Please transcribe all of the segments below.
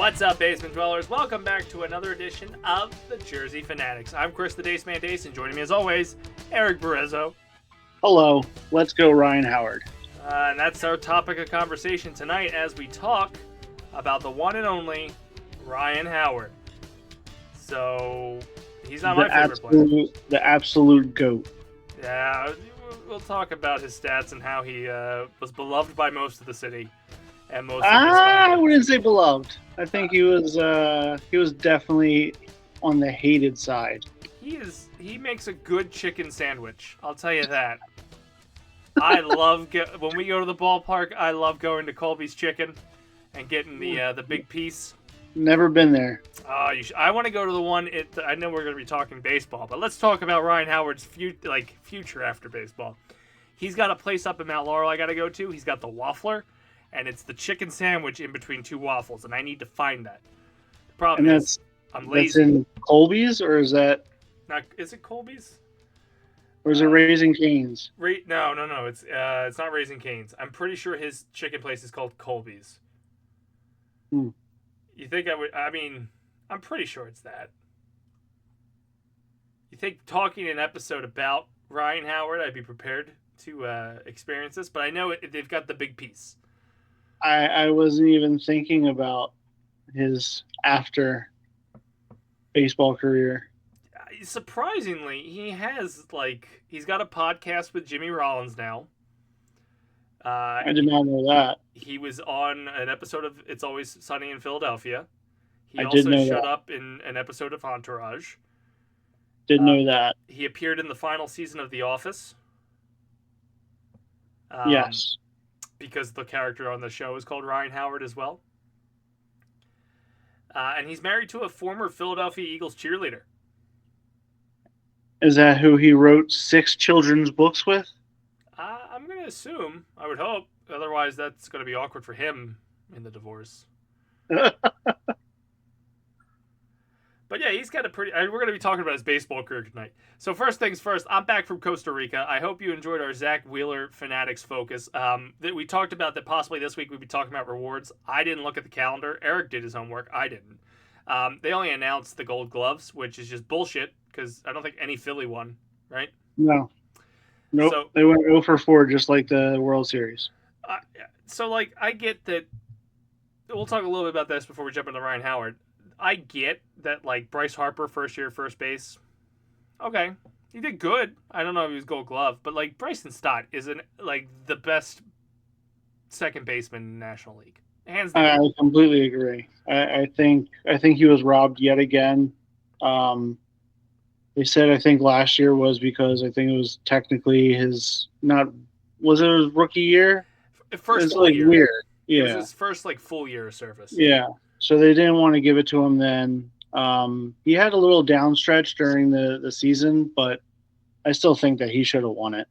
What's up, basement dwellers? Welcome back to another edition of the Jersey Phanatics. I'm Chris, the Dace Man Dace, and joining me as always, Erik Barezzo. Hello, let's go Ryan Howard. And that's our topic of conversation tonight as we talk about the one and only Ryan Howard. So, he's not my favorite player. The absolute GOAT. Yeah, we'll talk about his stats and how he was beloved by most of the city. And most of I wouldn't say beloved. I think he was definitely on the hated side. He makes a good chicken sandwich. I'll tell you that. I love when we go to the ballpark. I love going to Colby's Chicken and getting the big piece. Never been there. I want to go to the one. I know we're going to be talking baseball, but let's talk about Ryan Howard's future after baseball. He's got a place up in Mount Laurel I got to go to. He's got the Waffler, and it's the chicken sandwich in between two waffles, and I need to find that. The problem is I'm lazy. That's in Colby's, or is that? Is it Colby's? Or is it Raising Cane's? No. It's not Raising Cane's. I'm pretty sure his chicken place is called Colby's. Hmm. You think I would? I mean, I'm pretty sure it's that. You think talking an episode about Ryan Howard, I'd be prepared to experience this, but I know they've got the big piece. I wasn't even thinking about his after baseball career. Surprisingly, he's got a podcast with Jimmy Rollins now. I did not know that. He was on an episode of It's Always Sunny in Philadelphia. He also showed up in an episode of Entourage. Didn't know that. He appeared in the final season of The Office. Yes. Because the character on the show is called Ryan Howard as well. And he's married to a former Philadelphia Eagles cheerleader. Is that who he wrote 6 children's books with? I'm going to assume. I would hope. Otherwise, that's going to be awkward for him in the divorce. But yeah, he's got a pretty... We're going to be talking about his baseball career tonight. So first things first, I'm back from Costa Rica. I hope you enjoyed our Zach Wheeler Phanatics Phocus. That we talked about that possibly this week we'd be talking about rewards. I didn't look at the calendar. Erik did his homework. I didn't. They only announced the gold gloves, which is just bullshit because I don't think any Philly won, right? No. Nope. So, they went 0 for 4 just like the World Series. I get that. We'll talk a little bit about this before we jump into Ryan Howard. I get that, Bryce Harper, first year first base. Okay. He did good. I don't know if he was gold glove, but, Bryson Stott isn't, the best second baseman in the National League. Hands down. I completely agree. I think he was robbed yet again. They said I think last year was because I think it was technically his rookie year? First full year. Weird. Yeah. It was his first full year of service. Yeah. So they didn't want to give it to him then. He had a little down stretch during the season, but I still think that he should have won it.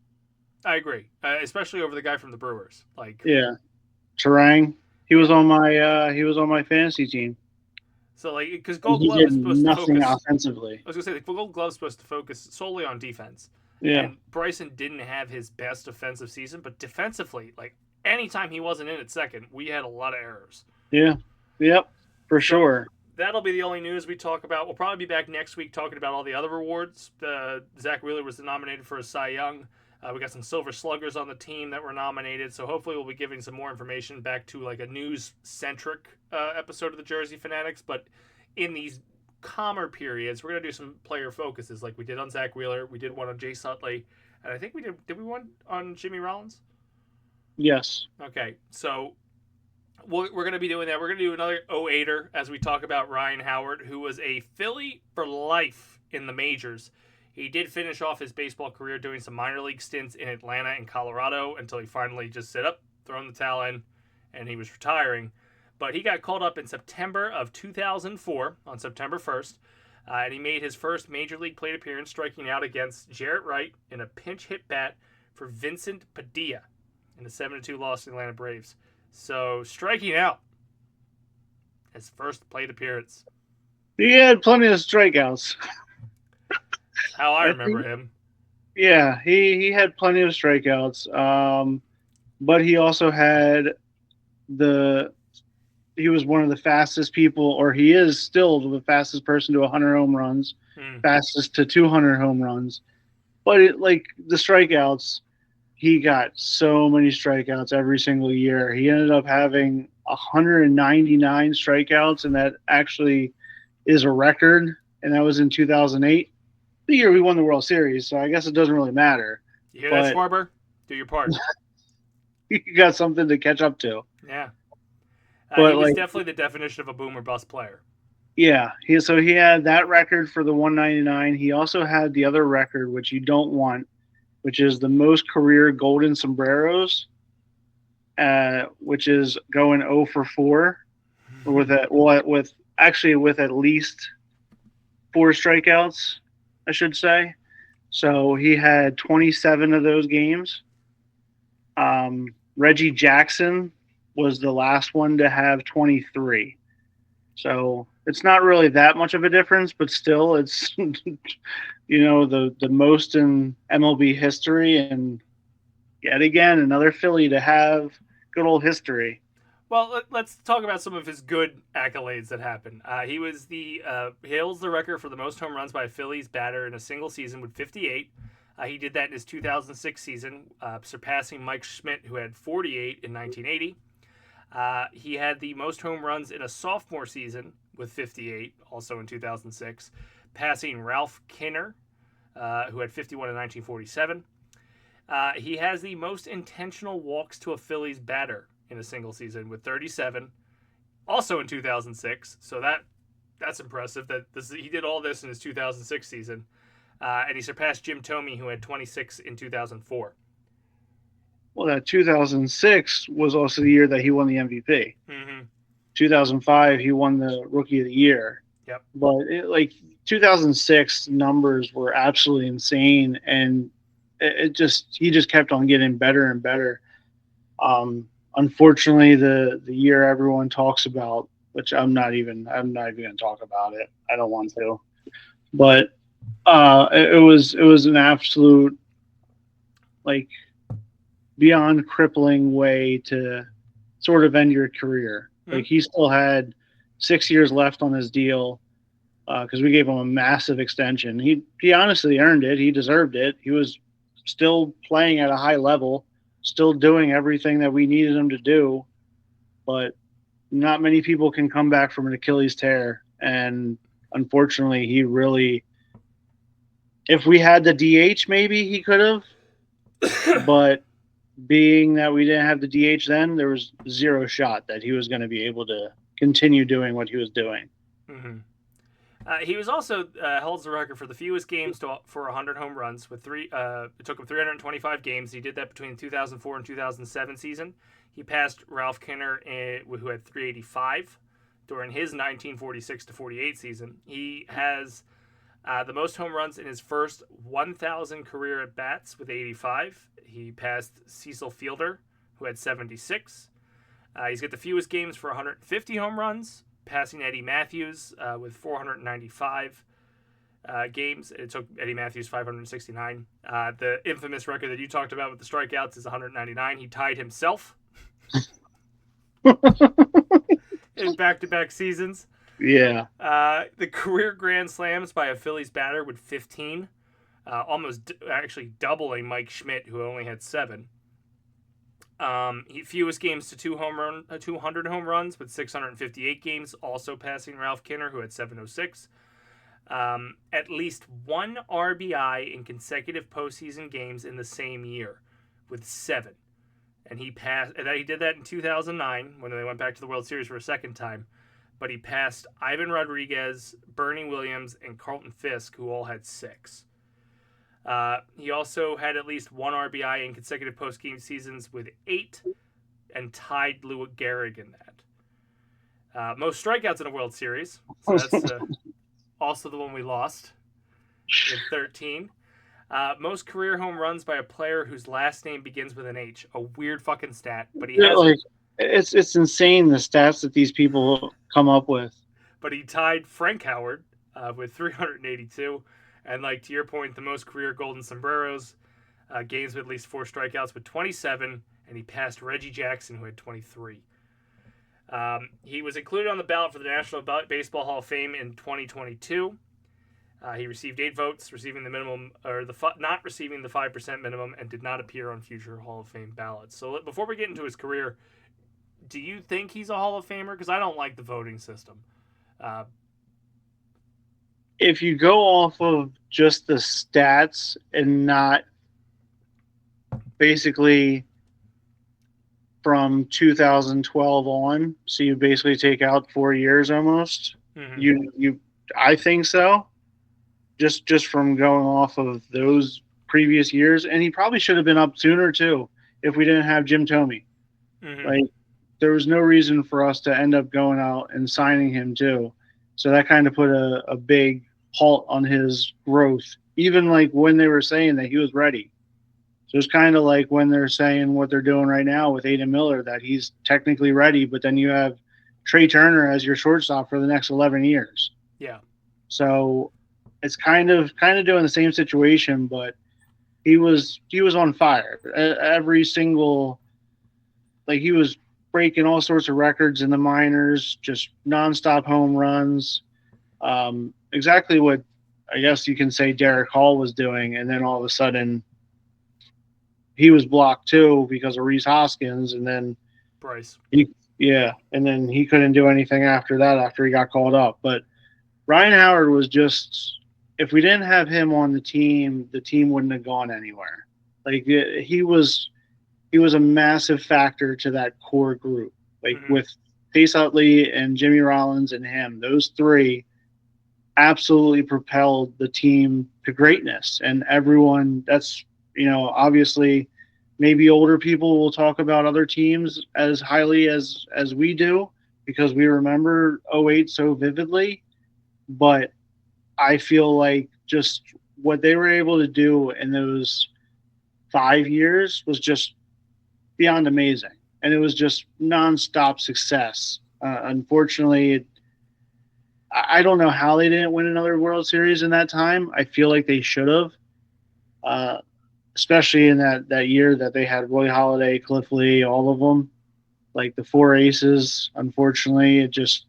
I agree, especially over the guy from the Brewers. Yeah, Terang. He was on my fantasy team. So because Gold Glove is supposed to focus nothing offensively. I was gonna say the Gold Glove is supposed to focus solely on defense. Yeah. And Bryson didn't have his best offensive season, but defensively, anytime he wasn't in at second, we had a lot of errors. Yeah. Yep. For sure. That'll be the only news we talk about. We'll probably be back next week talking about all the other awards. Zach Wheeler was nominated for a Cy Young. We got some Silver Sluggers on the team that were nominated. So hopefully we'll be giving some more information back to a news-centric episode of the Jersey Phanatics. But in these calmer periods, we're going to do some player focuses like we did on Zach Wheeler. We did one on Jace Utley. And I think we did we one on Jimmy Rollins? Yes. Okay, so we're going to be doing that. We're going to do another 08er as we talk about Ryan Howard, who was a Philly for life in the majors. He did finish off his baseball career doing some minor league stints in Atlanta and Colorado until he finally just said, thrown the towel in, and he was retiring. But he got called up in September of 2004, on September 1st, and he made his first major league plate appearance, striking out against Jarrett Wright in a pinch hit bat for Vincent Padilla in a 7-2 loss to the Atlanta Braves. So, striking out his first plate appearance. He had plenty of strikeouts. How I remember him. Yeah, he had plenty of strikeouts. But he also had the he was one of the fastest people, or he is still the fastest person to 100 home runs, Hmm. fastest to 200 home runs. But like the strikeouts, he got so many strikeouts every single year. He ended up having 199 strikeouts, and that actually is a record. And that was in 2008, the year we won the World Series. So I guess it doesn't really matter. You hear that, But Schwarber? Do your part. he got something to catch up to. Yeah. He But was like, definitely the definition of a boom or bust player. yeah, he had that record for the 199. He also had the other record, which you don't want, which is the most career golden sombreros, which is going 0 for 4 with a with actually with at least 4 strikeouts, I should say. So he had 27 of those games. Reggie Jackson was the last one to have 23. So it's not really that much of a difference, but still, it's the most in MLB history, and yet again another Philly to have good old history. Well, let's talk about some of his good accolades that happened. He holds the record for the most home runs by a Phillies batter in a single season with 58. He did that in his 2006 season, surpassing Mike Schmidt, who had 48 in 1980. He had the most home runs in a sophomore season with 58, also in 2006, passing Ralph Kinner, who had 51 in 1947. He has the most intentional walks to a Phillies batter in a single season with 37, also in 2006. So that's impressive. He did all this in his 2006 season, and he surpassed Jim Thome, who had 26 in 2004. Well, that 2006 was also the year that he won the MVP. Mm-hmm. 2005, he won the Rookie of the Year. Yep. But 2006 numbers were absolutely insane, and he just kept on getting better and better. Unfortunately, the year everyone talks about, which I'm not even going to talk about it. I don't want to, but it was an absolute like beyond crippling way to sort of end your career. Mm-hmm. Like he still had 6 years left on his deal because we gave him a massive extension. He honestly earned it. He deserved it. He was still playing at a high level, still doing everything that we needed him to do. But not many people can come back from an Achilles tear. And unfortunately, he really, if we had the DH, maybe he could have. But being that we didn't have the DH then, there was zero shot that he was going to be able to continue doing what he was doing. Mm-hmm. He was also holds the record for the fewest games for 100 home runs with three. It took him 325 games. He did that between the 2004 and 2007 season. He passed Ralph Kinner, who had 385 during his 1946 to 48 season. He has the most home runs in his first 1,000 career at bats with 85. He passed Cecil Fielder, who had 76. He's got the fewest games for 150 home runs, passing Eddie Matthews with 495 games. It took Eddie Matthews 569. The infamous record that you talked about with the strikeouts is 199. He tied himself in back-to-back seasons. Yeah. The career grand slams by a Phillies batter with 15, almost actually doubling Mike Schmidt, who only had 7. Fewest games to 200 home runs with 658 games, also passing Ralph Kinner, who had 706. At least 1 RBI in consecutive postseason games in the same year with 7. And he did that in 2009 when they went back to the World Series for a second time. But he passed Ivan Rodriguez, Bernie Williams, and Carlton Fisk, who all had 6. He also had at least 1 RBI in consecutive postgame seasons with 8 and tied Lou Gehrig in that. Most strikeouts in a World Series. So that's also the one we lost with 13. Most career home runs by a player whose last name begins with an H. A weird fucking stat, but he has it's insane the stats that these people come up with. But he tied Frank Howard with 382. And to your point, the most career golden sombreros, games with at least 4 strikeouts with 27, and he passed Reggie Jackson, who had 23. He was included on the ballot for the National Baseball Hall of Fame in 2022. He received 8 votes, receiving the minimum or not receiving the 5% minimum, and did not appear on future Hall of Fame ballots. So before we get into his career, do you think he's a Hall of Famer? Because I don't like the voting system. If you go off of just the stats and not basically from 2012 on, so you basically take out 4 years almost. Mm-hmm. I think so. Just from going off of those previous years, and he probably should have been up sooner too if we didn't have Jim Thome. Mm-hmm. Like there was no reason for us to end up going out and signing him too. So that kind of put a big halt on his growth. Even like when they were saying that he was ready. So it's kind of like when they're saying what they're doing right now with Aiden Miller, that he's technically ready, but then you have Trey Turner as your shortstop for the next 11 years. Yeah. So it's kind of doing the same situation, but he was on fire. Every single, like, he was breaking all sorts of records in the minors, just nonstop home runs. Exactly what I guess you can say Derek Hall was doing, and then all of a sudden he was blocked too because of Reese Hoskins, and then Bryce. and then he couldn't do anything after that after he got called up. But Ryan Howard was just, if we didn't have him on the team wouldn't have gone anywhere. Like he was a massive factor to that core group. Like with Pace Utley and Jimmy Rollins and him, those three absolutely propelled the team to greatness. And everyone, that's, obviously maybe older people will talk about other teams as highly as we do because we remember '08 so vividly. But I feel like just what they were able to do in those 5 years was just beyond amazing. And it was just nonstop success. Unfortunately, I don't know how they didn't win another World Series in that time. I feel like they should have, especially in that year that they had Roy Halladay, Cliff Lee, all of them. Like the four aces, unfortunately, it just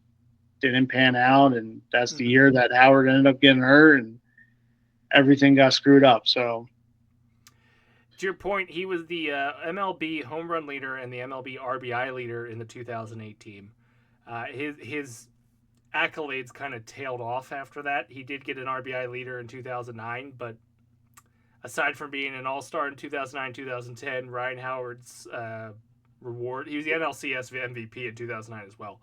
didn't pan out. And that's the year that Howard ended up getting hurt and everything got screwed up. So, to your point, he was the MLB home run leader and the MLB RBI leader in the 2008 team. His accolades kind of tailed off after that. He did get an RBI leader in 2009, but aside from being an All-Star in 2009, 2010, Ryan Howard's reward, he was the NLCS MVP in 2009 as well.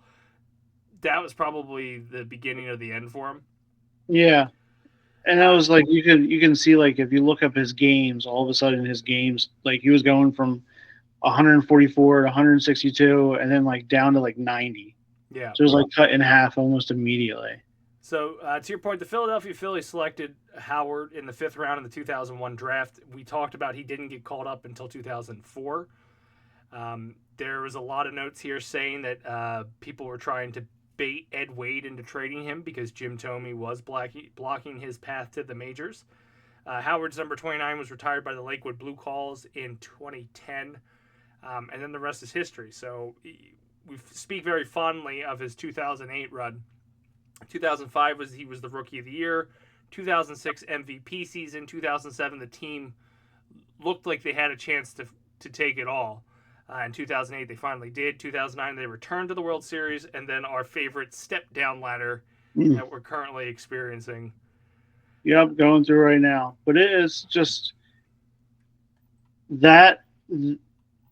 That was probably the beginning of the end for him. Yeah. And that was like, you can see, like, if you look up his games, all of a sudden his games, like, he was going from 144 to 162 and then like down to like 90. Yeah. So it was like cut in half almost immediately. So to your point, the Philadelphia Phillies selected Howard in the 5th round in the 2001 draft. We talked about he didn't get called up until 2004. There was a lot of notes here saying that people were trying to bait Ed Wade into trading him because Jim Thome was blocking his path to the majors. Howard's number 29 was retired by the Lakewood Blue Calls in 2010, and then the rest is history. So we speak very fondly of his 2008 run. 2005 he was the Rookie of the Year. 2006 MVP season. 2007 the team looked like they had a chance to take it all. In 2008 they finally did. 2009 they returned to the World Series, and then our favorite step down ladder that we're currently experiencing. Yep, going through right now. But it is just that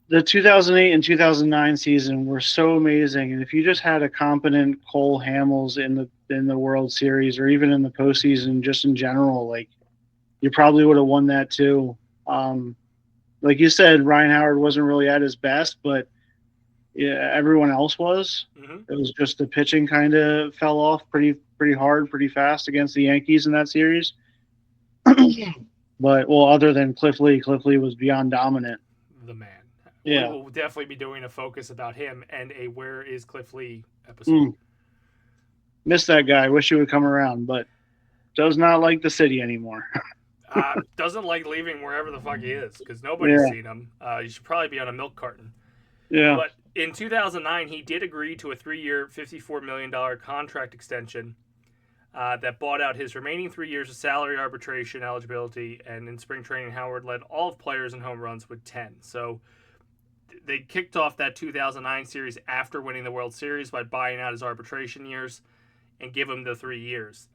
the 2008 and 2009 season were so amazing, and if you just had a competent Cole Hamels in the World Series or even in the postseason, just in general, like, you probably would have won that too. Like you said, Ryan Howard wasn't really at his best, but yeah, everyone else was. It was just the pitching kind of fell off pretty hard, pretty fast against the Yankees in that series. But, well, other than Cliff Lee was beyond dominant. The man. Yeah. We'll definitely be doing a focus about him and a Where is Cliff Lee episode. Miss that guy. Wish he would come around, but does not like the city anymore. Doesn't like leaving wherever the fuck he is because nobody's seen him. You should probably be on a milk carton. Yeah. But In 2009, he did agree to a 3-year, $54 million contract extension that bought out his remaining 3 years of salary arbitration eligibility. And in spring training, Howard led all of players in home runs with 10. So they kicked off that 2009 series after winning the World Series by buying out his arbitration years and give him the 3 years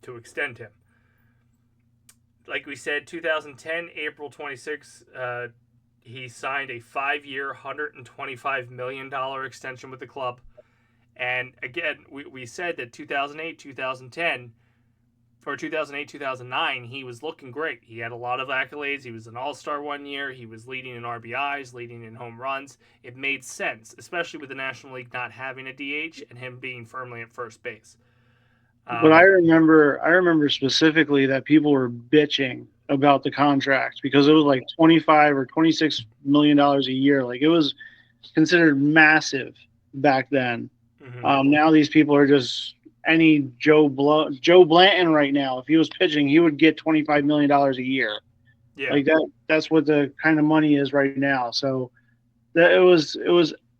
to extend him. Like we said, 2010, April 26th, he signed a 5-year, $125 million extension with the club. And again, we said that 2008, 2010, or 2008, 2009, he was looking great. He had a lot of accolades. He was an all-star one year. He was leading in RBIs, leading in home runs. It made sense, especially with the National League not having a DH and him being firmly at first base. But I remember specifically that people were bitching about the contract because it was like 25 or 26 million dollars a year. Like it was considered massive back then. Mm-hmm. Now these people are just any Joe Blanton right now. If he was pitching, he would get $25 million a year. Yeah. Like that. That's what the kind of money is right now. So that it was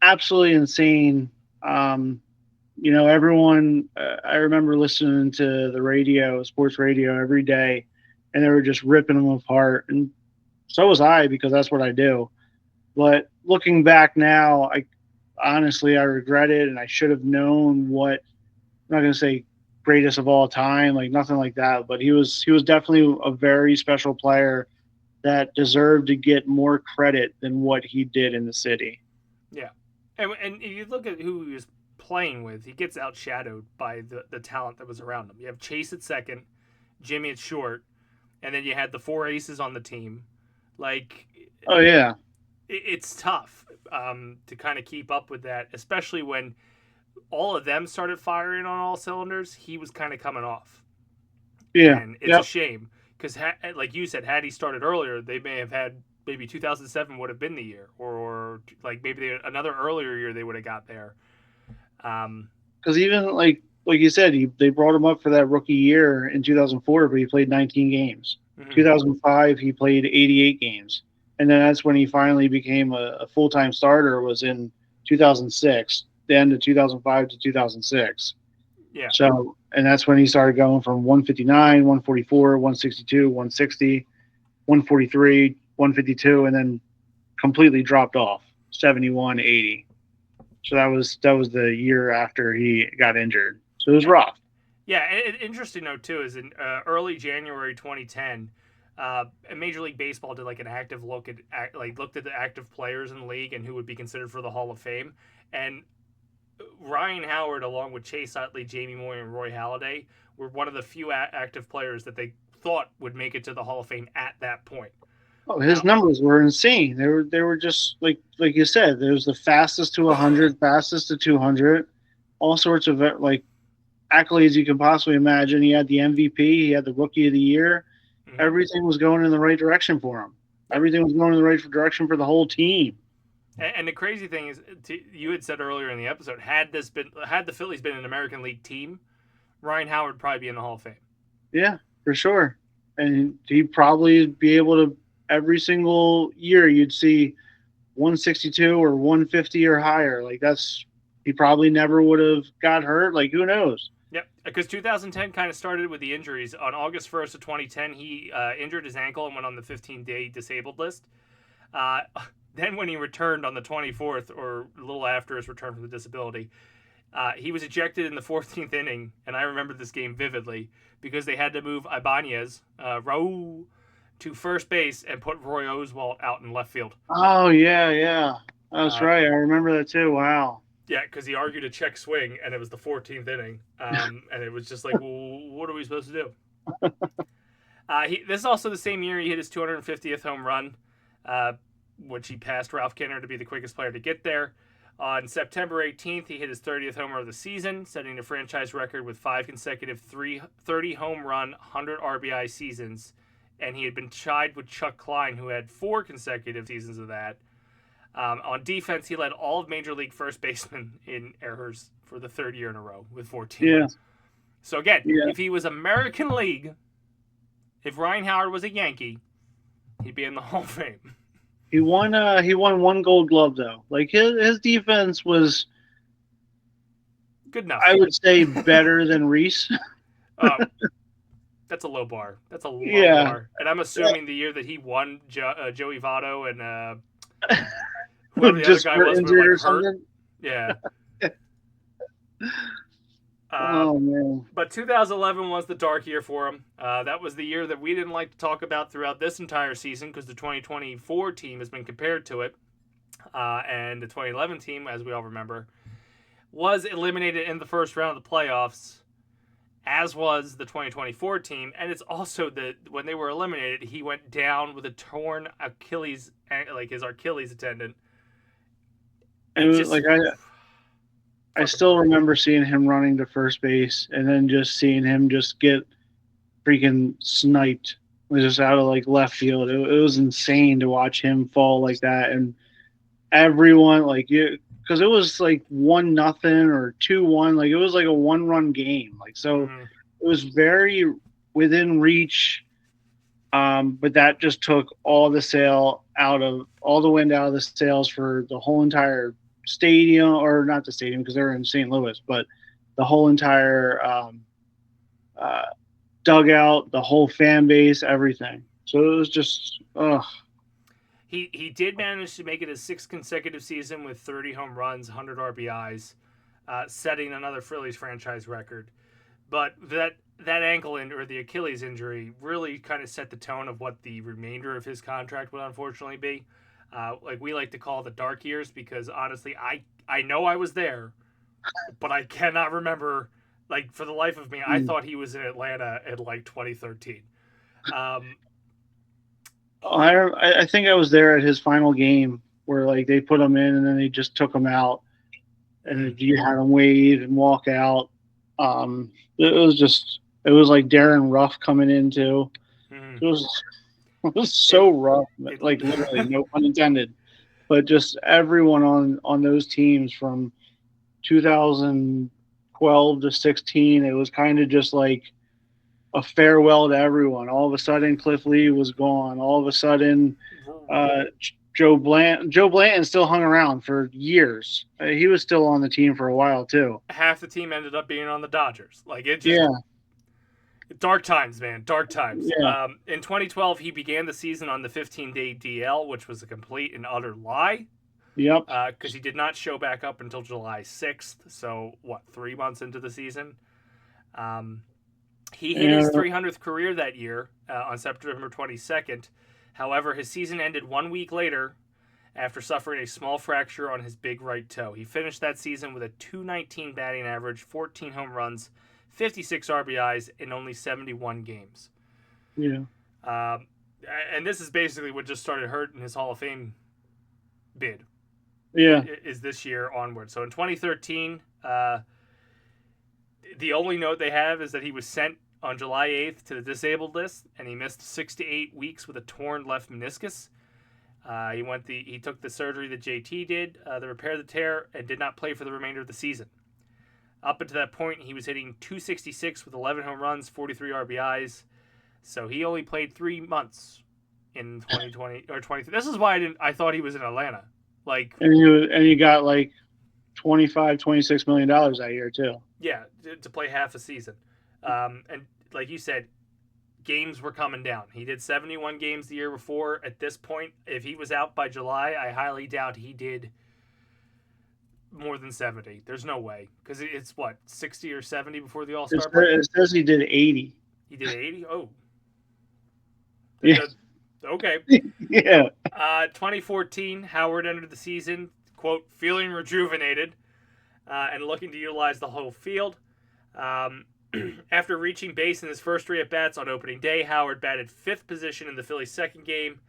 absolutely insane. Everyone. I remember listening to the radio, sports radio, every day, and they were just ripping them apart. And so was I because that's what I do. But looking back now, I regret it, and I should have known what. I'm not going to say greatest of all time, like nothing like that, but he was definitely a very special player that deserved to get more credit than what he did in the city. Yeah. And if you look at who he was playing with, he gets outshadowed by the talent that was around him. You have Chase at second, Jimmy at short, and then you had the 4 aces on the team. Like, oh yeah, it's tough to kind of keep up with that, especially when all of them started firing on all cylinders. He was kind of coming off. Yeah, and it's a shame because, like you said, had he started earlier, they may have had maybe 2007 would have been the year, or like maybe another earlier year they would have got there. Because even like you said, they brought him up for that rookie year in 2004, but he played 19 games. Mm-hmm. 2005, he played 88 games, and then that's when he finally became a full-time starter. Was in 2006, the end of 2005 to 2006. Yeah. So, and that's when he started going from 159, 144, 162, 160, 143, 152, and then completely dropped off 71, 80. So that was the year after he got injured. So it was rough. Yeah, and interesting note too is in early January 2010, Major League Baseball did like an active look at looked at the active players in the league and who would be considered for the Hall of Fame, and Ryan Howard, along with Chase Utley, Jamie Moyer, and Roy Halladay, were one of the few active players that they thought would make it to the Hall of Fame at that point. Oh, his numbers were insane. They were just like you said. There was the fastest to 100, fastest to 200, all sorts of like accolades you can possibly imagine. He had the MVP, he had the Rookie of the Year. Mm-hmm. Everything was going in the right direction for him. Everything was going in the right direction for the whole team. And the crazy thing is, you had said earlier in the episode, had the Phillies been an American League team, Ryan Howard would probably be in the Hall of Fame. Yeah, for sure. And he'd probably be able to, every single year you'd see 162 or 150 or higher. Like he probably never would have got hurt. Like who knows? Yep, because 2010 kind of started with the injuries. On August 1st of 2010, he injured his ankle and went on the 15-day disabled list. Then when he returned on the 24th, or a little after his return from the disability, he was ejected in the 14th inning, and I remember this game vividly because they had to move Ibanez, Raul, to first base and put Roy Oswalt out in left field. Oh, yeah. That's right. I remember that too. Wow. Yeah, because he argued a check swing, and it was the 14th inning, and it was just like, well, what are we supposed to do? This is also the same year he hit his 250th home run, which he passed Ralph Kinner to be the quickest player to get there. On September 18th, he hit his 30th homer of the season, setting a franchise record with 5 consecutive 30 home run, 100 RBI seasons, and he had been tied with Chuck Klein, who had 4 consecutive seasons of that. On defense, he led all of Major League first basemen in errors for the 3rd year in a row with 14. Yeah. So again, if he was American League, if Ryan Howard was a Yankee, he'd be in the Hall of Fame. He won. He won one Gold Glove though. Like his defense was, Good I enough. would say, better than Reese. Uh, that's a low bar. That's a low Yeah, bar. And I'm assuming the year that he won, Joey Votto and whoever the other just guy for was were injured like or hurt. something. Yeah. Uh, Oh man. but 2011 was the dark year for him. That was the year that we didn't like to talk about throughout this entire season because the 2024 team has been compared to it. And the 2011 team, as we all remember, was eliminated in the first round of the playoffs, as was the 2024 team. And it's also that when they were eliminated, he went down with a torn Achilles, like his Achilles tendon. It It was just like I fucking still hurt. remember seeing him running to first base and then just seeing him just get freaking sniped. It was just out of like left field. It was insane to watch him fall like that, and everyone like you because it was like 1-0 or 2-1. Like it was like a one-run game. Like so, Mm-hmm. it was very within reach. But that just took all the wind out of the sails for the whole entire stadium, or not the stadium because they're in St. Louis, but the whole entire uh, dugout, the whole fan base, everything. So it was just, He did manage to make it his sixth consecutive season with 30 home runs, 100 RBIs, setting another Phillies franchise record. But that ankle or the Achilles injury really kind of set the tone of what the remainder of his contract would unfortunately be. Like we like to call the dark years because honestly, I know I was there, but I cannot remember. Like for the life of me, I thought he was in Atlanta in like 2013. Um, I think I was there at his final game where like they put him in and then they just took him out and you had him wave and walk out. It was just it was like Darren Ruff coming in too. mm, It was it was it so rough, it like literally no pun intended. But just everyone on those teams from 2012 to 16, it was kind of just like a farewell to everyone. All of a sudden, Cliff Lee was gone. All of a sudden, uh, Joe Blanton still hung around for years. He was still on the team for a while too. half the team ended up being on the Dodgers. Like it just Yeah, dark times, man, dark times. yeah, In 2012, he began the season on the 15-day DL, which was a complete and utter lie yep. because he did not show back up until July 6th. So what, 3 months into the season? Um, he hit his Yeah, 300th career that year on September 22nd. However, his season ended 1 week later after suffering a small fracture on his big right toe. He finished that season with a 219 batting average, 14 home runs, 56 RBIs in only 71 games. yeah, Um, and this is basically what just started hurting his Hall of Fame bid. yeah. Is this year onward. So in 2013, the only note they have is that he was sent on July 8th to the disabled list, and he missed 6 to 8 weeks with a torn left meniscus. He took the surgery that JT did to repair the tear and did not play for the remainder of the season. Up until that point, he was hitting 266 with 11 home runs, 43 RBIs. So he only played 3 months in 2020 or 20. This is why I thought he was in Atlanta. Like, And you got like 26 million dollars that year too. yeah, to play half a season. And like you said, games were coming down. He did 71 games the year before. At this point, if he was out by July, I highly doubt he did more than 70. There's no way. Because it's what, 60 or 70 before the All Star break? It says he did 80. He did 80? Oh. Yeah, Okay. yeah. 2014, Howard entered the season, quote, feeling rejuvenated and looking to utilize the whole field. After reaching base in his first 3 at-bats on opening day, Howard batted 5th position in the Phillies' second game,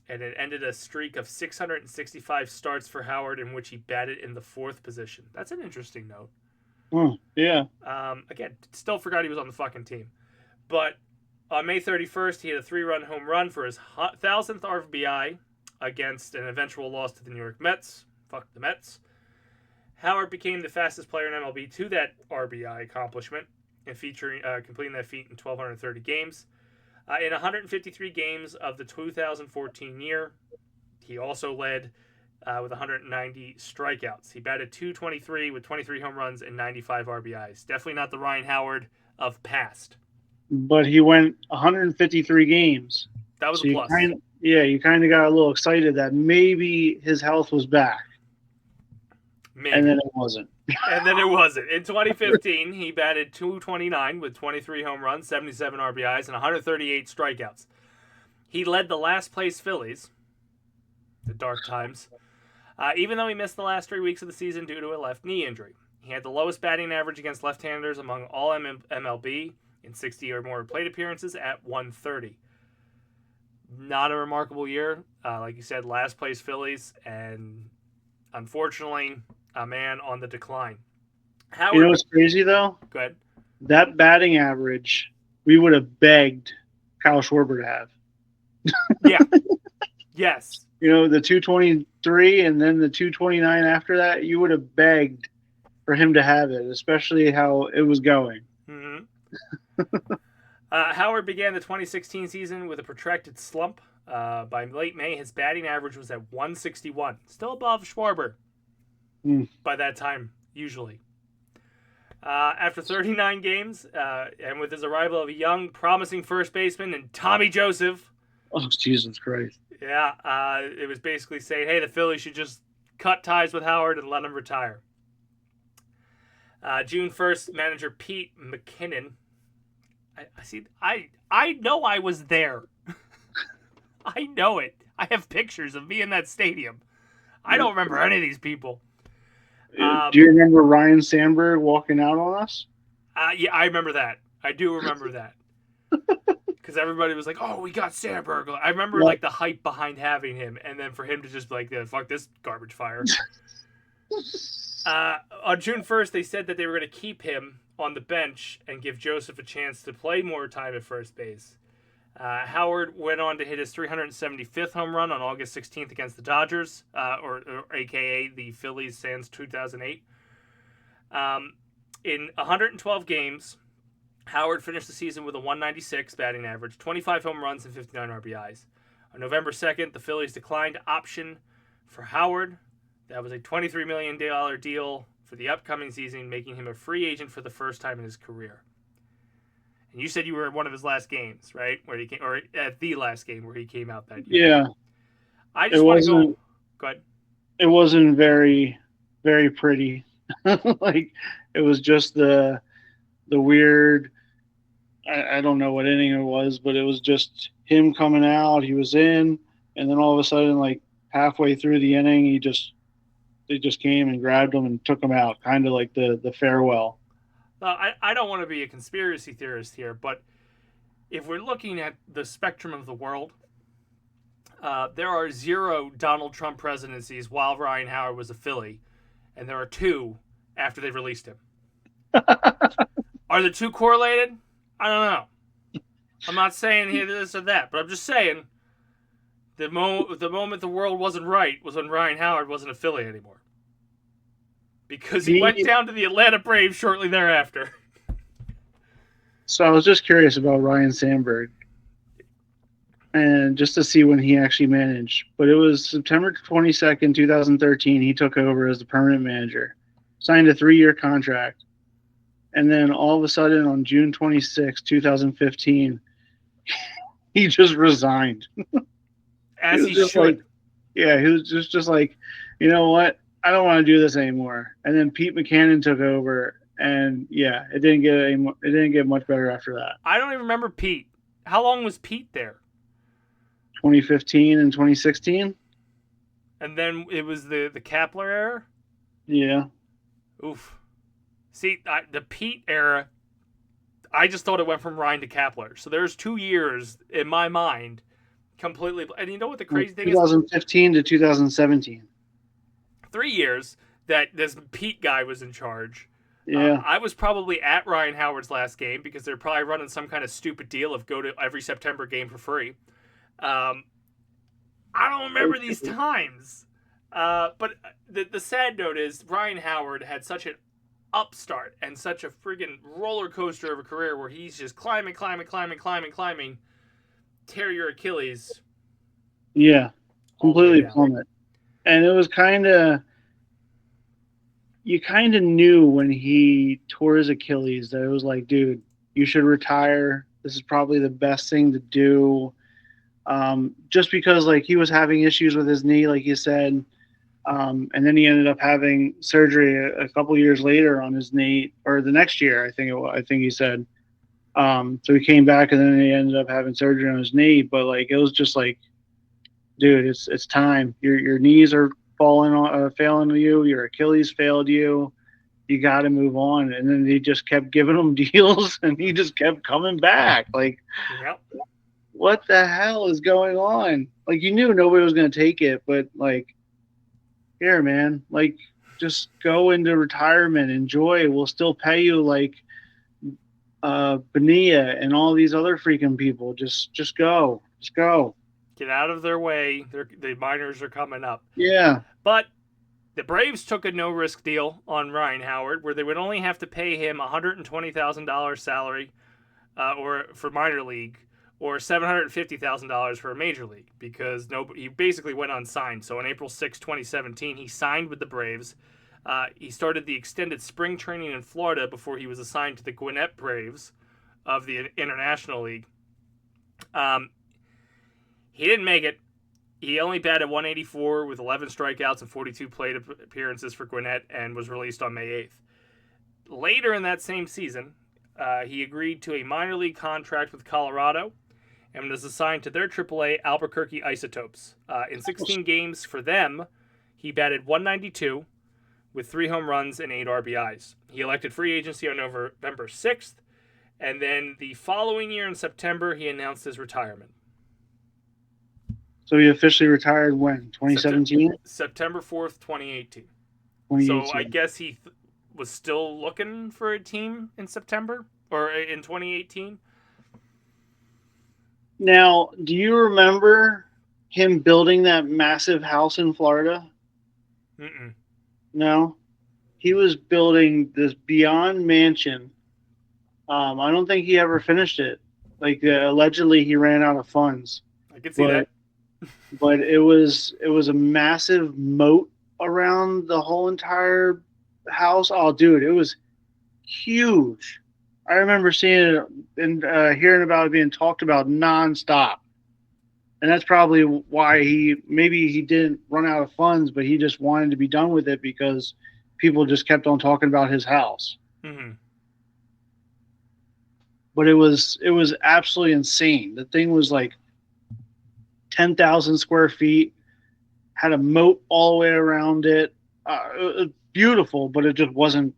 and it ended a streak of 665 starts for Howard in which he batted in the 4th position. That's an interesting note. Yeah. Again, still forgot he was on the fucking team. But on May 31st, he had a 3-run home run for his 1,000th RBI against an eventual loss to the New York Mets. Fuck the Mets. Howard became the fastest player in MLB to that RBI accomplishment and completing that feat in 1,230 games. In 153 games of the 2014 year, he also led with 190 strikeouts. He batted .223 with 23 home runs and 95 RBIs. Definitely not the Ryan Howard of past. But he went 153 games. That was So a plus. you kind of got a little excited that maybe his health was back. Maybe. And then it wasn't. And then it wasn't. In 2015, he batted .229 with 23 home runs, 77 RBIs, and 138 strikeouts. He led the last place Phillies, the dark times, even though he missed the last 3 weeks of the season due to a left knee injury. He had the lowest batting average against left-handers among all MLB in 60 or more plate appearances at 130. Not a remarkable year. Like you said, last place Phillies, and unfortunately, a man on the decline. Howard, you know what's crazy, though? Go ahead. That batting average, we would have begged Kyle Schwarber to have. Yeah. Yes. You know, the 223 and then the 229 after that, you would have begged for him to have it, especially how it was going. Mm-hmm. Howard began the 2016 season with a protracted slump. By late May, his batting average was at 161, still above Schwarber by that time, usually. After 39 games, and with his arrival of a young, promising first baseman and Tommy Joseph. Oh, Jesus Christ. Yeah, it was basically saying, hey, the Phillies should just cut ties with Howard and let him retire. June 1st, manager Pete McKinnon. I know I was there. I know it. I have pictures of me in that stadium. I don't remember any of these people. Do you remember Ryan Sandberg walking out on us? Yeah, I remember that. I do remember that. Because everybody was like, oh, we got Sandberg. I remember like the hype behind having him, and then for him to just be like, yeah, fuck this garbage fire. On June 1st, they said that they were going to keep him on the bench and give Joseph a chance to play more time at first base. Howard went on to hit his 375th home run on August 16th against the Dodgers, or a.k.a. the Phillies sans 2008. In 112 games, Howard finished the season with a 196 batting average, 25 home runs, and 59 RBIs. On November 2nd, the Phillies declined option for Howard. That was a $23 million deal for the upcoming season, making him a free agent for the first time in his career. And you said you were at one of his last games, right? Where he came, or at the last game where he came out that year. Yeah. I just want to go. Go ahead. It wasn't very, very pretty. Like, it was just the weird. I don't know what inning it was, but it was just him coming out. He was in, and then all of a sudden, like halfway through the inning, they just came and grabbed him and took him out, kind of like the farewell. I don't want to be a conspiracy theorist here, but if we're looking at the spectrum of the world, there are 0 Donald Trump presidencies while Ryan Howard was a Philly, and there are 2 after they released him. Are the 2 correlated? I don't know. I'm not saying here this or that, but I'm just saying the moment the world wasn't right was when Ryan Howard wasn't a Philly anymore. Because he went down to the Atlanta Braves shortly thereafter. So I was just curious about Ryan Sandberg, and just to see when he actually managed. But it was September 22nd, 2013, he took over as the permanent manager, signed a 3-year contract, and then all of a sudden on June 26, 2015, he just resigned. As he should. Like, yeah, he was just like, you know what? I don't want to do this anymore. And then Pete McKinnon took over, and yeah, it didn't get much better after that. I don't even remember Pete. How long was Pete there? 2015 and 2016. And then it was the Kapler era? Yeah. Oof. See, the Pete era, I just thought it went from Ryan to Kapler. So there's 2 years in my mind completely. And you know what the crazy thing is? 2015 to 2017. 3 years that this Pete guy was in charge. Yeah. I was probably at Ryan Howard's last game because they're probably running some kind of stupid deal of go to every September game for free. I don't remember these times. But the sad note is Ryan Howard had such an upstart and such a friggin' roller coaster of a career where he's just climbing. tear your Achilles Yeah, all the way completely down. plummet. And it was you kind of knew when he tore his Achilles that it was like, dude, you should retire. This is probably the best thing to do. Just because like he was having issues with his knee, like you said, and then he ended up having surgery a couple years later on his knee, or the next year, I think it was. I think he said. So he came back, and then he ended up having surgery on his knee. But like it was just like, dude, it's time. Your knees are failing you. Your Achilles failed you. You got to move on. And then he just kept giving him deals, and he just kept coming back. Like, Yep. what the hell is going on? Like, you knew nobody was going to take it, but like, here, man, like, just go into retirement, enjoy. We'll still pay you like Benia and all these other freaking people. Just go, just go. Get out of their way. The minors are coming up. Yeah. But the Braves took a no-risk deal on Ryan Howard, where they would only have to pay him $120,000 salary, or for minor league, or $750,000 for a major league, because he basically went unsigned. So on April 6, 2017, he signed with the Braves. He started the extended spring training in Florida before he was assigned to the Gwinnett Braves of the International League. He didn't make it. He only batted 184 with 11 strikeouts and 42 plate appearances for Gwinnett, and was released on May 8th. Later in that same season, he agreed to a minor league contract with Colorado and was assigned to their AAA Albuquerque Isotopes. In 16 games for them, he batted 192 with 3 home runs and 8 RBIs. He elected free agency on November 6th, and then the following year in September, he announced his retirement. So he officially retired when? 2017? September 4th, 2018. 2018. So I guess he was still looking for a team in September or in 2018. Now, do you remember him building that massive house in Florida? Mm-mm. No. He was building this beyond mansion. I don't think he ever finished it. Like allegedly, he ran out of funds. I can see that. But it was a massive moat around the whole entire house. Oh, dude, it was huge. I remember seeing it and hearing about it being talked about nonstop. And that's probably why maybe he didn't run out of funds, but he just wanted to be done with it because people just kept on talking about his house. Mm-hmm. But it was absolutely insane. The thing was like 10,000 square feet, had a moat all the way around it. It was beautiful, but it just wasn't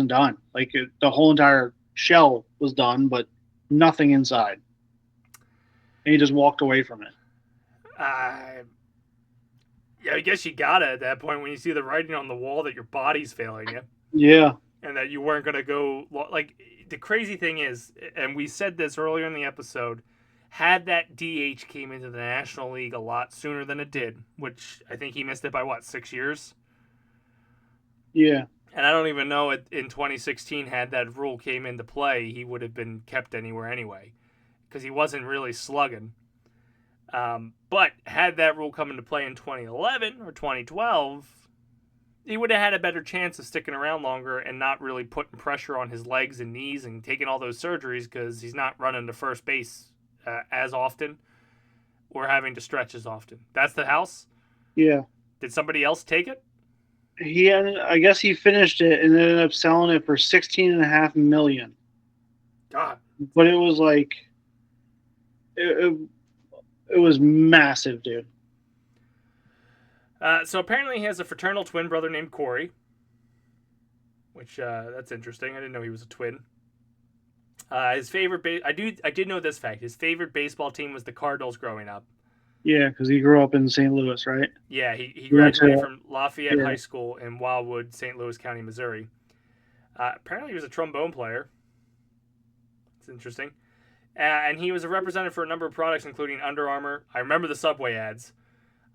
done. Like the whole entire shell was done, but nothing inside. And he just walked away from it. Yeah, I guess you gotta at that point when you see the writing on the wall that your body's failing you. Yeah. And that you weren't gonna go like the crazy thing is, and we said this earlier in the episode, had that DH came into the National League a lot sooner than it did, which I think he missed it by 6 years. Yeah. And I don't even know in 2016 had that rule came into play, he would have been kept anywhere anyway, because he wasn't really slugging. But had that rule come into play in 2011 or 2012, he would have had a better chance of sticking around longer and not really putting pressure on his legs and knees and taking all those surgeries, because he's not running to first base as often or having to stretch as often. That's the house? Yeah. Did somebody else take it? I guess he finished it and ended up selling it for $16.5 million. God. But it was like it was massive, dude. So apparently he has a fraternal twin brother named Corey, which that's interesting. I didn't know he was a twin. His favorite I did know this fact. His favorite baseball team was the Cardinals growing up. Yeah, because he grew up in St. Louis, right? Yeah, he graduated from Lafayette High School in Wildwood, St. Louis County, Missouri. Apparently he was a trombone player. It's interesting. And he was a representative for a number of products, including Under Armour. I remember the Subway ads.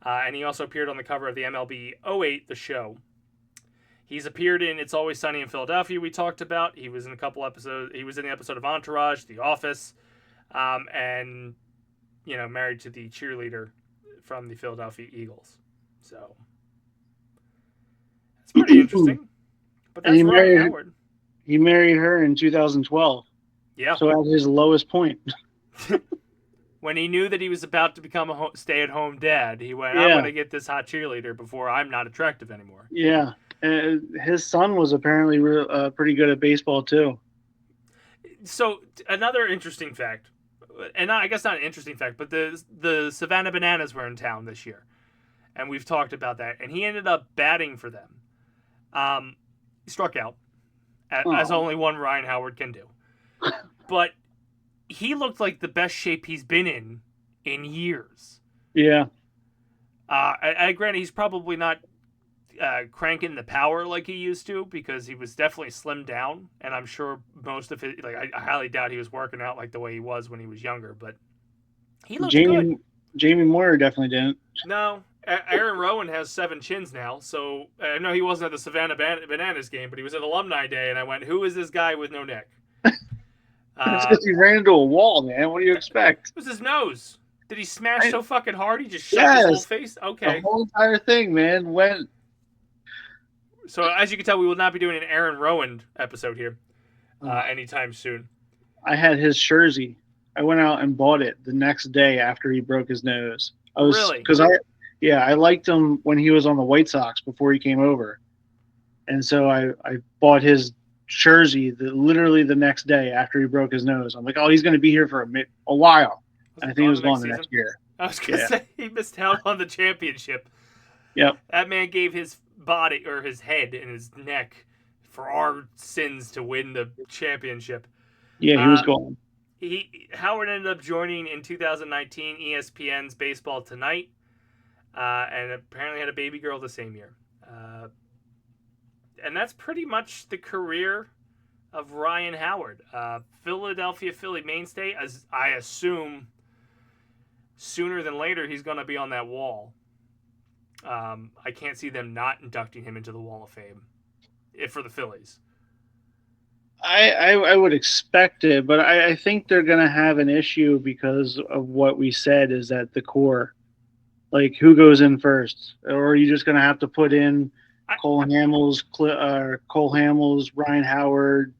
And he also appeared on the cover of the MLB 08, the show. He's appeared in It's Always Sunny in Philadelphia, we talked about. He was in a couple episodes. He was in the episode of Entourage, The Office. And married to the cheerleader from the Philadelphia Eagles. So it's pretty interesting. But And that's Ryan Howard. he married her in 2012. Yeah. So at his lowest point. When he knew that he was about to become a stay-at-home dad, he went, "I'm Yeah. going to get this hot cheerleader before I'm not attractive anymore." Yeah. His son was apparently pretty good at baseball too. So another interesting fact, and I guess not an interesting fact, but the Savannah Bananas were in town this year, and we've talked about that. And he ended up batting for them. He struck out, as only one Ryan Howard can do. But he looked like the best shape he's been in years. Yeah. Granted, he's probably not cranking the power like he used to, because he was definitely slimmed down, and I'm sure most of it, I highly doubt he was working out like the way he was when he was younger, but he looked good. Jamie Moyer definitely didn't. No, Aaron Rowan has 7 chins now, so I know he wasn't at the Savannah Bananas game, but he was at Alumni Day, and I went, "Who is this guy with no neck?" It's because he ran into a wall, man. What do you expect? It was his nose. Did he smash so fucking hard he just shoved his whole face? Okay. The whole entire thing, man, went. So as you can tell, we will not be doing an Aaron Rowan episode here anytime soon. I had his jersey. I went out and bought it the next day after he broke his nose. Really? Because I liked him when he was on the White Sox before he came over, and so I bought his jersey literally the next day after he broke his nose. I'm like, oh, he's going to be here for a while. And I think he was gone the next year. I was going to say he missed out on the championship. Yep. That man gave his body or his head and his neck for our sins to win the championship. Yeah, he was gone. Howard ended up joining in 2019 ESPN's Baseball Tonight, and apparently had a baby girl the same year. And that's pretty much the career of Ryan Howard. Philadelphia Philly mainstay, as I assume sooner than later he's going to be on that wall. I can't see them not inducting him into the Wall of Fame for the Phillies. I would expect it, but I think they're going to have an issue because of what we said, is that the core, like who goes in first, or are you just going to have to put in Cole Hamels, Ryan Howard,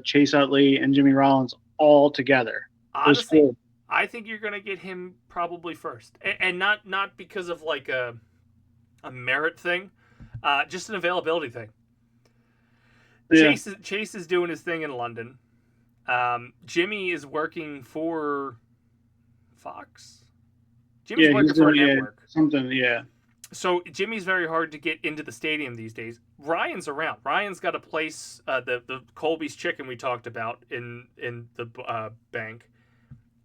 Chase Utley, and Jimmy Rollins all together? Honestly, I think you're going to get him probably first, and not because of like a merit thing, just an availability thing. Yeah. Chase is doing his thing in London. Jimmy is working for Fox. Jimmy's working for a network. So Jimmy's very hard to get into the stadium these days. Ryan's around. Ryan's got a place, the Colby's Chicken we talked about in the bank.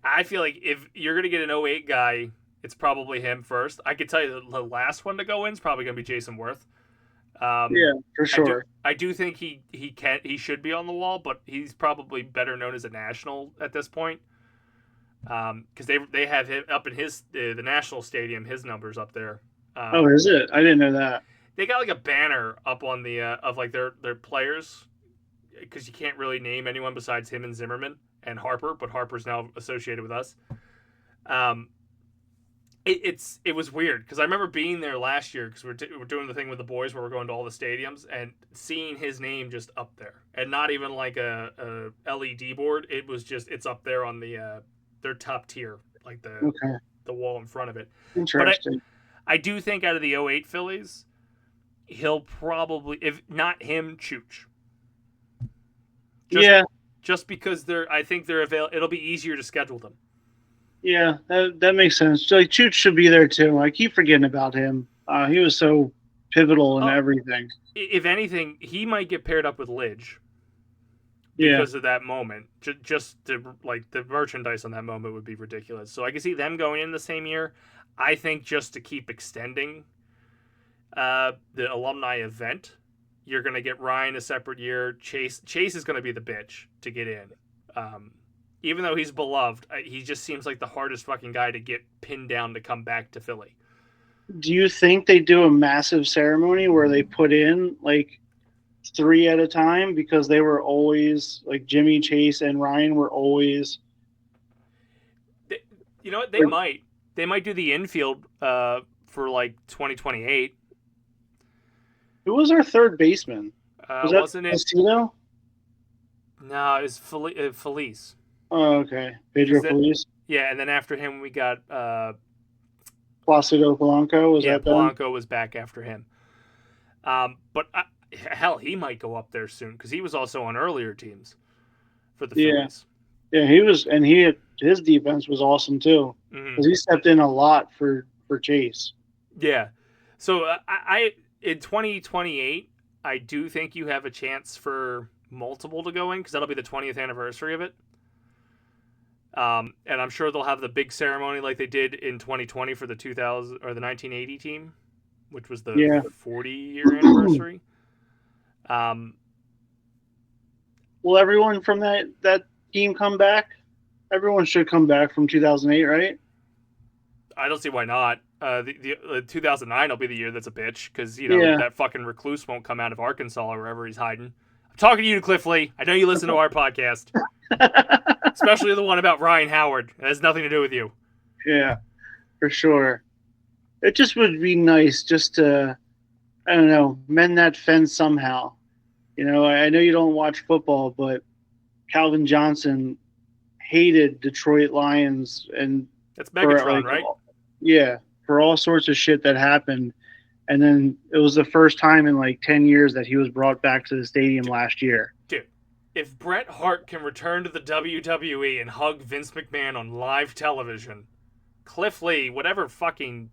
I feel like if you're going to get an 08 guy, it's probably him first. I could tell you the last one to go in is probably going to be Jason Worth. Yeah, for sure. I do think he should be on the wall, but he's probably better known as a national at this point. Because they have him up in the national stadium, his numbers up there. Oh, is it? I didn't know that. They got like a banner up on the of like their players, because you can't really name anyone besides him and Zimmerman and Harper, but Harper's now associated with us. It was weird because I remember being there last year because we're doing the thing with the boys where we're going to all the stadiums and seeing his name just up there, and not even like a LED board. It was just, it's up there on the their top tier, like the wall in front of it. Interesting. But I do think out of the 08 Phillies, he'll probably, if not him, Chooch. Just because I think they're available. It'll be easier to schedule them. Yeah, that makes sense. Like Chooch should be there too. I keep forgetting about him. He was so pivotal in everything. If anything, he might get paired up with Lidge. Because of that moment. Just to, like, the merchandise on that moment would be ridiculous. So I can see them going in the same year. I think just to keep extending the alumni event, you're going to get Ryan a separate year. Chase is going to be the bitch to get in. Even though he's beloved, he just seems like the hardest fucking guy to get pinned down to come back to Philly. Do you think they do a massive ceremony where they put in, like, 3 at a time? Because they were always, like, Jimmy, Chase, and Ryan were always... You know what? They might do the infield for like 2028. Who was our third baseman? Was that Wasn't it? Casino? No, it was Felice. Oh, okay. Because Pedro Feliz. yeah, and then after him we got Placido Polanco. Was yeah, that them? Polanco was back after him. But hell, he might go up there soon because he was also on earlier teams for the Yeah. Phillies. Yeah, he was, and his defense was awesome too Mm-hmm. because he stepped in a lot for Chase. Yeah. So I in 2028, I do think you have a chance for multiple to go in because that'll be the 20th anniversary of it. And I'm sure they'll have the big ceremony like they did in 2020 for the 2000 or the 1980 team, which was the Yeah. 40-year anniversary. Will everyone from that team come back? Everyone should come back from 2008, right? I don't see why not. The 2009 will be the year that's a bitch because you know that fucking recluse won't come out of Arkansas or wherever he's hiding. I'm talking to you, Cliff Lee. I know you listen to our podcast, especially the one about Ryan Howard. It has nothing to do with you. Yeah, for sure. It just would be nice just to, I don't know, mend that fence somehow. You know, I know you don't watch football, but Calvin Johnson hated Detroit Lions and That's Megatron, like, right? Yeah, for all sorts of shit that happened. And then it was the first time in like 10 years that he was brought back to the stadium last year. Dude, if Bret Hart can return to the WWE and hug Vince McMahon on live television, Cliff Lee, whatever fucking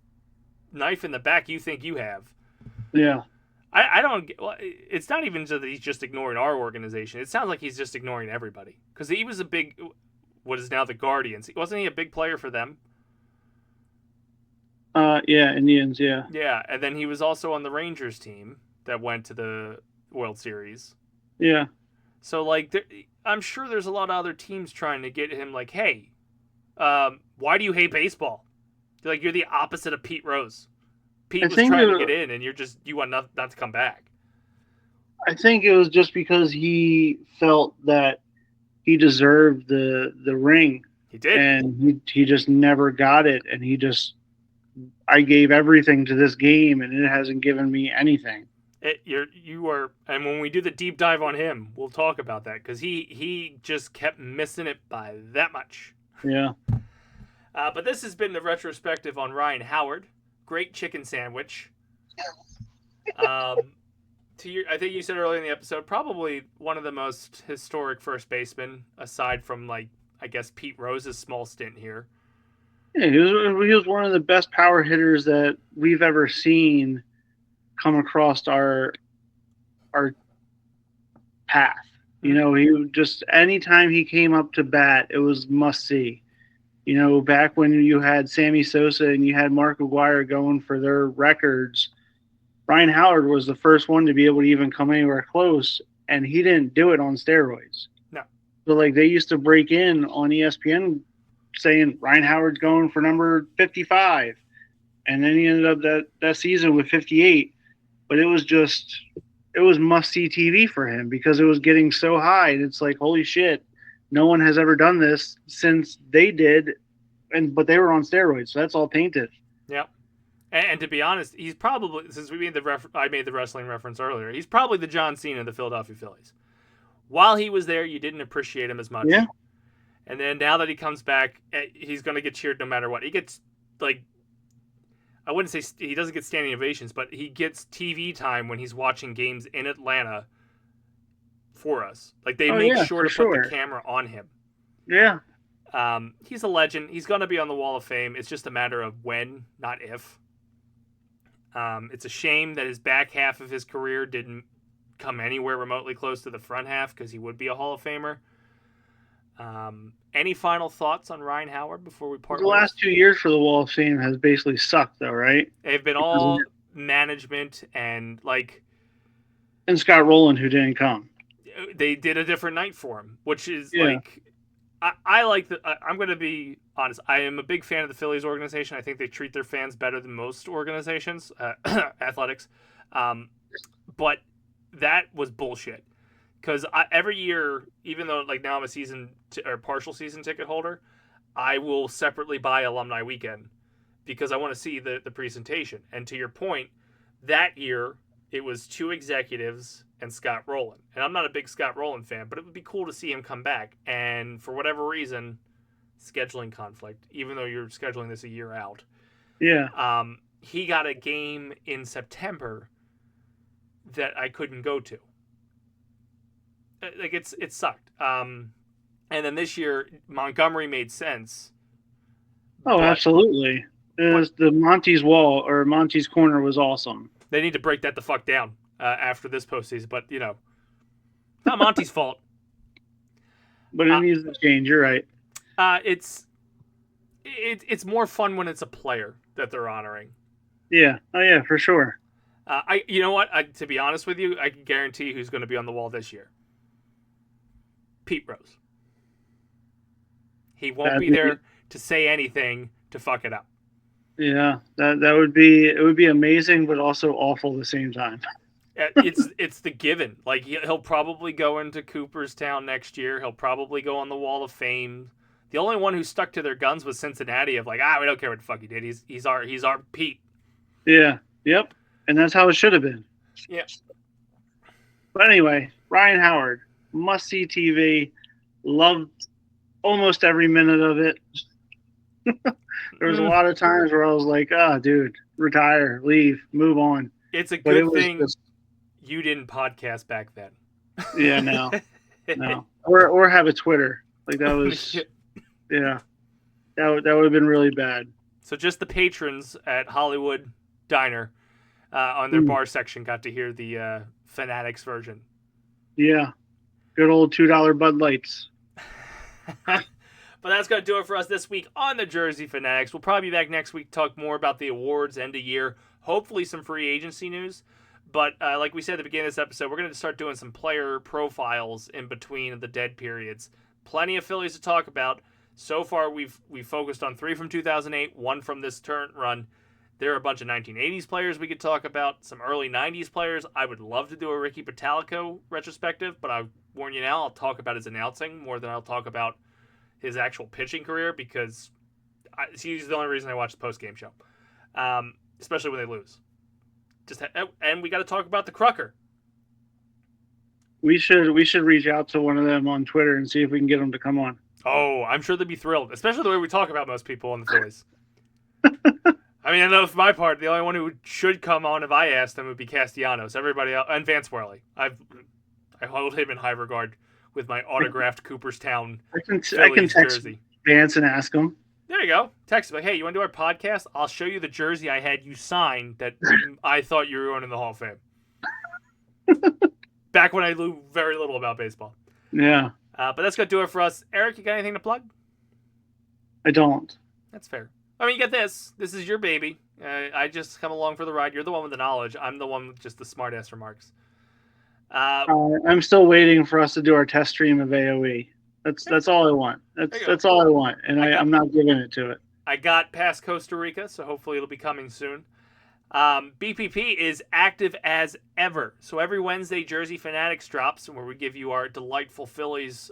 knife in the back you think you have. Yeah. I don't. Well, it's not even that he's just ignoring our organization. It sounds like he's just ignoring everybody because he was a big, what is now the Guardians. Wasn't he a big player for them? Yeah, Indians, yeah. Yeah, and then he was also on the Rangers team that went to the World Series. Yeah. So like, I'm sure there's a lot of other teams trying to get him. Like, hey, why do you hate baseball? You're the opposite of Pete Rose. Pete was trying to get in, and you want not to come back. I think it was just because he felt that he deserved the ring. He did, and he just never got it. And I gave everything to this game, and it hasn't given me anything. You are, and when we do the deep dive on him, we'll talk about that because he just kept missing it by that much. Yeah. But this has been the retrospective on Ryan Howard. Great chicken sandwich. I think you said earlier in the episode, probably one of the most historic first basemen, aside from like I guess Pete Rose's small stint here. Yeah, he was one of the best power hitters that we've ever seen come across our path. You know, he just anytime he came up to bat, it was must see. You know, back when you had Sammy Sosa and you had Mark McGwire going for their records, Ryan Howard was the first one to be able to even come anywhere close, and he didn't do it on steroids. No. So, like, they used to break in on ESPN saying Ryan Howard's going for number 55, and then he ended up that season with 58. But it was must-see TV for him because it was getting so high, and it's like, holy shit. No one has ever done this since they did, but they were on steroids, so that's all tainted. Yeah, and to be honest, he's probably, since I made the wrestling reference earlier, he's probably the John Cena of the Philadelphia Phillies. While he was there, you didn't appreciate him as much. Yeah. And then now that he comes back, he's going to get cheered no matter what. He gets, like, I wouldn't say he doesn't get standing ovations, but he gets TV time when he's watching games in Atlanta for us. Like, they make sure to put the camera on him. Yeah. He's a legend. He's going to be on the Wall of Fame. It's just a matter of when, not if. It's a shame that his back half of his career didn't come anywhere remotely close to the front half because he would be a Hall of Famer. Any final thoughts on Ryan Howard before we part ways? The last 2 years for the Wall of Fame has basically sucked, though, right? They've been all management and, like... And Scott Rowland, who didn't come. They did a different night for him, which is, like... I like the... I'm going to be honest. I am a big fan of the Phillies organization. I think they treat their fans better than most organizations, athletics. But that was bullshit. Because every year, even though like now I'm a season or partial season ticket holder, I will separately buy Alumni Weekend because I want to see the presentation. And to your point, that year it was 2 executives and Scott Rowland. And I'm not a big Scott Rowland fan, but it would be cool to see him come back. And for whatever reason, scheduling conflict, even though you're scheduling this a year out. Yeah. He got a game in September that I couldn't go to. Like it sucked. And then this year, Montgomery made sense. Oh, absolutely. The Monty's Wall or Monty's Corner was awesome. They need to break that the fuck down after this postseason, but it's not Monty's fault. But it needs to change. You're right. It's more fun when it's a player that they're honoring. Yeah. Oh yeah, for sure. You know what? To be honest with you, I can guarantee who's going to be on the wall this year. Pete Rose. He won't be there to say anything to fuck it up. Yeah, that would be amazing, but also awful at the same time. It's the given. Like he'll probably go into Cooperstown next year. He'll probably go on the Wall of Fame. The only one who stuck to their guns was Cincinnati. Of like, we don't care what the fuck he did. He's our Pete. Yeah. Yep. And that's how it should have been. Yeah. But anyway, Ryan Howard, must see TV. Loved almost every minute of it. There was a lot of times where I was like, dude, retire, leave, move on. It's a good thing you didn't podcast back then. Yeah, no. Or have a Twitter. Like that was, yeah. That would have been really bad. So just the patrons at Hollywood Diner on their bar section got to hear the Phanatics version. Yeah. Good old $2 Bud Lights. But that's going to do it for us this week on the Jersey Phanatics. We'll probably be back next week to talk more about the awards, end of year, hopefully some free agency news. But like we said at the beginning of this episode, we're going to start doing some player profiles in between the dead periods. Plenty of Phillies to talk about. So far, we've focused on 3 from 2008, 1 from this turn run. There are a bunch of 1980s players we could talk about, some early 90s players. I would love to do a Ricky Patalico retrospective, but I warn you now, I'll talk about his announcing more than I'll talk about his actual pitching career because he's the only reason I watch the post-game show, especially when they lose. And we got to talk about the Crucker. We should reach out to one of them on Twitter and see if we can get them to come on. Oh, I'm sure they'd be thrilled, especially the way we talk about most people in the Phillies. I mean, I know for my part, the only one who should come on if I asked them would be Castellanos. Everybody else, and Vance Worley. I hold him in high regard with my autographed Cooperstown Phillies I can text jersey. Vance and ask him. There you go. Text him like, hey, you want to do our podcast? I'll show you the jersey I had you sign that I thought you were going in the Hall of Fame. Back when I knew very little about baseball. Yeah. But that's going to do it for us. Erik, you got anything to plug? I don't. That's fair. I mean, you get this. This is your baby. I just come along for the ride. You're the one with the knowledge. I'm the one with just the smart-ass remarks. I'm still waiting for us to do our test stream of AOE. That's all I want. That's all I want, and I'm not giving it to it. I got past Costa Rica, so hopefully it'll be coming soon. BPP is active as ever. So every Wednesday, Jersey Phanatics drops, where we give you our delightful Phillies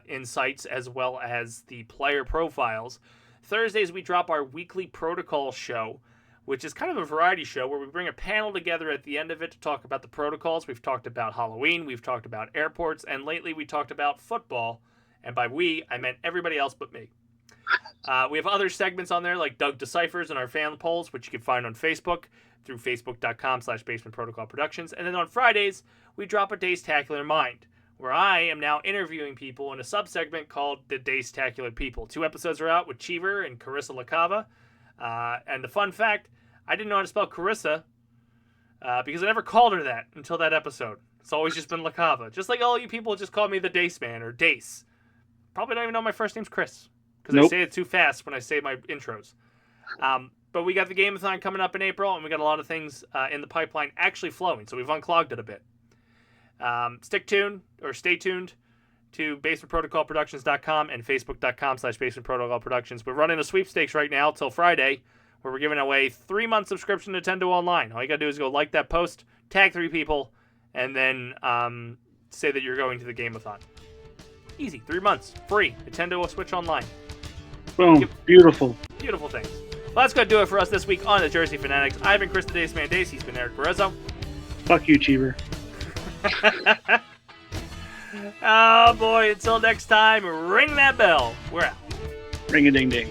insights as well as the player profiles. Thursdays, we drop our weekly protocol show, which is kind of a variety show where we bring a panel together at the end of it to talk about the protocols. We've talked about Halloween, we've talked about airports, and lately we talked about football. And by we, I meant everybody else but me. We have other segments on there like Doug Deciphers and our fan polls, which you can find on Facebook through facebook.com/Basement Protocol Productions. And then on Fridays, we drop a Dace-tacular Mind, where I am now interviewing people in a subsegment called the Dace-tacular People. 2 episodes are out with Cheever and Carissa LaCava. And the fun fact, I didn't know how to spell Carissa because I never called her that until that episode. It's always just been LaCava. Just like all you people just call me the Dace Man or Dace. Probably don't even know my first name's Chris because I say it too fast when I say my intros. But we got the Game-a-thon coming up in April, and we got a lot of things in the pipeline actually flowing, so we've unclogged it a bit. Stay tuned to basementprotocolproductions.com and facebook.com/basementprotocolproductions. We're running a sweepstakes right now till Friday where we're giving away 3-month subscription to Nintendo Online. All you got to do is go like that post, tag 3 people, and then say that you're going to the Game-a-thon. Easy. 3 months. Free. Nintendo Switch Online. Boom. Beautiful. Beautiful things. Well, that's going to do it for us this week on the Jersey Phanatics. I've been Chris the Dace Man Dace. He's been Erik Barezzo. Fuck you, Cheever. Oh, boy. Until next time, ring that bell. We're out. Ring a ding ding.